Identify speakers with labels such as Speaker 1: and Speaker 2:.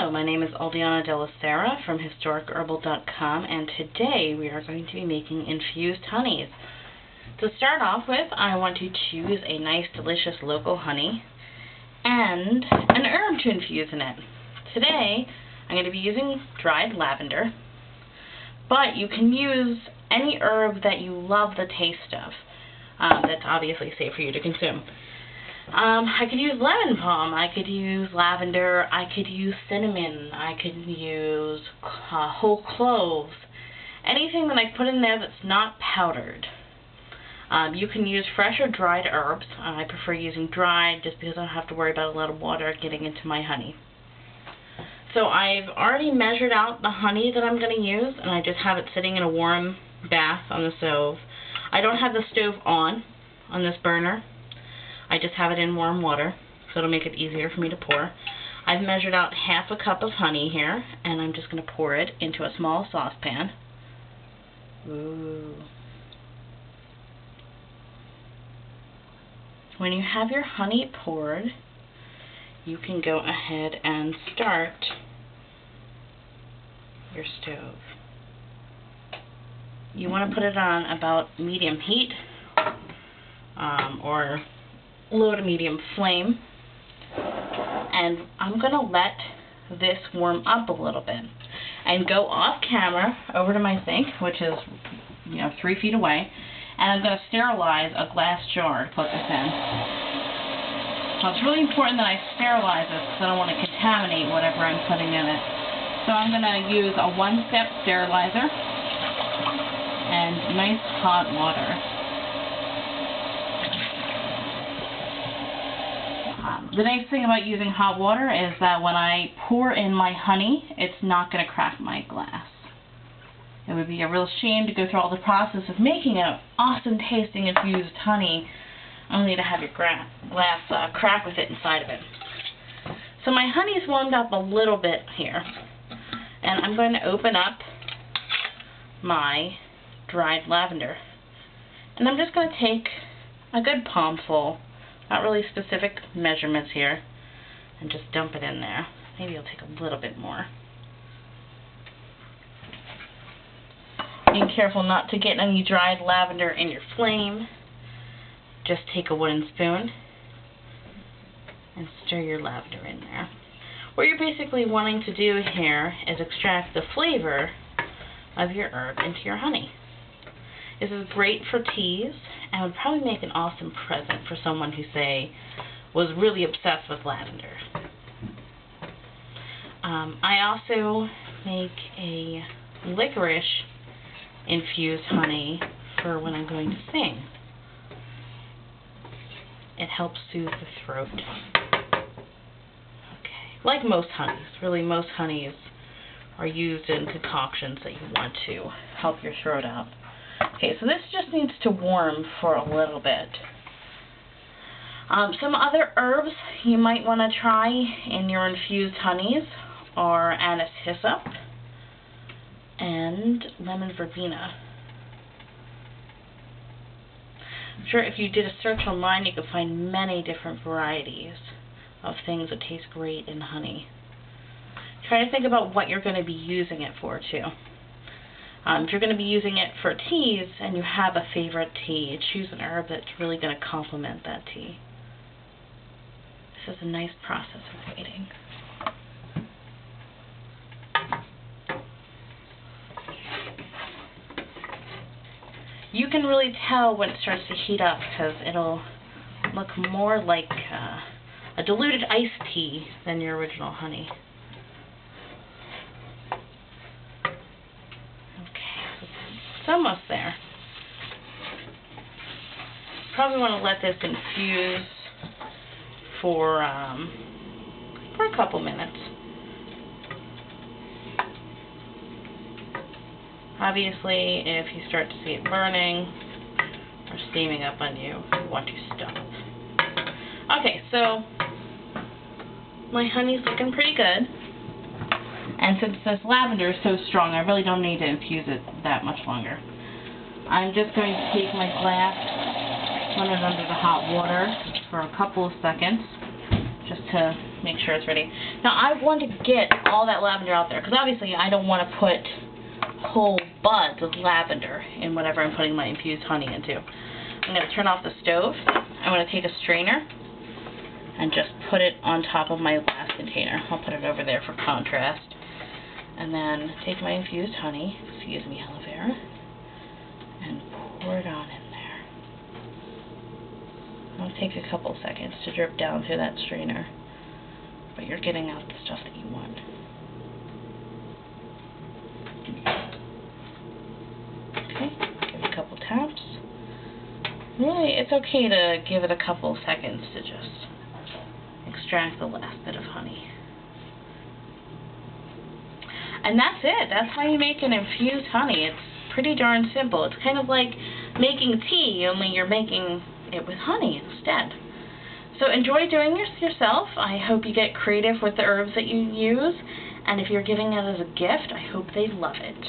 Speaker 1: Hello, my name is Aldiana Della Sera from historicherbal.com, and today we are going to be making infused honeys. To start off with, I want to choose a nice, delicious local honey and an herb to infuse in it. Today, I'm going to be using dried lavender, but you can use any herb that you love the taste of. That's obviously safe for you to consume. I could use lemon balm, I could use lavender, I could use cinnamon, I could use whole cloves, anything that I put in there that's not powdered. You can use fresh or dried herbs. I prefer using dried just because I don't have to worry about a lot of water getting into my honey. So I've already measured out the honey that I'm going to use, and I just have it sitting in a warm bath on the stove. I don't have the stove on this burner. I just have it in warm water, so it'll make it easier for me to pour. I've measured out half a cup of honey here, and I'm just going to pour it into a small saucepan. Ooh. When you have your honey poured, you can go ahead and start your stove. You want to put it on about medium heat, or low to medium flame, and I'm going to let this warm up a little bit and go off camera over to my sink, which is 3 feet away, and I'm going to sterilize a glass jar to put this in. Now it's really important that I sterilize this because I don't want to contaminate whatever I'm putting in it. So I'm going to use a one-step sterilizer and nice hot water. The nice thing about using hot water is that when I pour in my honey, it's not going to crack my glass. It would be a real shame to go through all the process of making an awesome tasting infused honey only to have your glass crack with it inside of it. So my honey's warmed up a little bit here, and I'm going to open up my dried lavender. And I'm just going to take a good palmful, not really specific measurements here, and just dump it in there. Maybe I'll take a little bit more. Being careful not to get any dried lavender in your flame. Just take a wooden spoon and stir your lavender in there. What you're basically wanting to do here is extract the flavor of your herb into your honey. This is great for teas and would probably make an awesome present for someone who, say, was really obsessed with lavender. I also make a licorice infused honey for when I'm going to sing. It helps soothe the throat. Okay. Like most honeys, really most honeys are used in concoctions that you want to help your throat out. Okay, so this just needs to warm for a little bit. Some other herbs you might want to try in your infused honeys are anise hyssop and lemon verbena. I'm sure if you did a search online, you could find many different varieties of things that taste great in honey. Try to think about what you're going to be using it for, too. If you're going to be using it for teas and you have a favorite tea, choose an herb that's really going to complement that tea. This is a nice process of waiting. You can really tell when it starts to heat up because it'll look more like a diluted iced tea than your original honey. It's almost there. Probably want to let this infuse for a couple minutes. Obviously, if you start to see it burning or steaming up on you, you want to stop. Okay, so my honey's looking pretty good. And since this lavender is so strong, I really don't need to infuse it that much longer. I'm just going to take my glass, run it under the hot water for a couple of seconds, just to make sure it's ready. Now I want to get all that lavender out there, because obviously I don't want to put whole buds of lavender in whatever I'm putting my infused honey into. I'm going to turn off the stove. I'm going to take a strainer and just put it on top of my last container. I'll put it over there for contrast. And then take my infused honey, excuse me, aloe vera, and pour it on in there. It'll take a couple seconds to drip down through that strainer, but you're getting out the stuff that you want. Okay, give it a couple taps. Really, it's okay to give it a couple seconds to just extract the last bit of honey. And that's it. That's how you make an infused honey. It's pretty darn simple. It's kind of like making tea, only you're making it with honey instead. So enjoy doing this yourself. I hope you get creative with the herbs that you use. And if you're giving it as a gift, I hope they love it.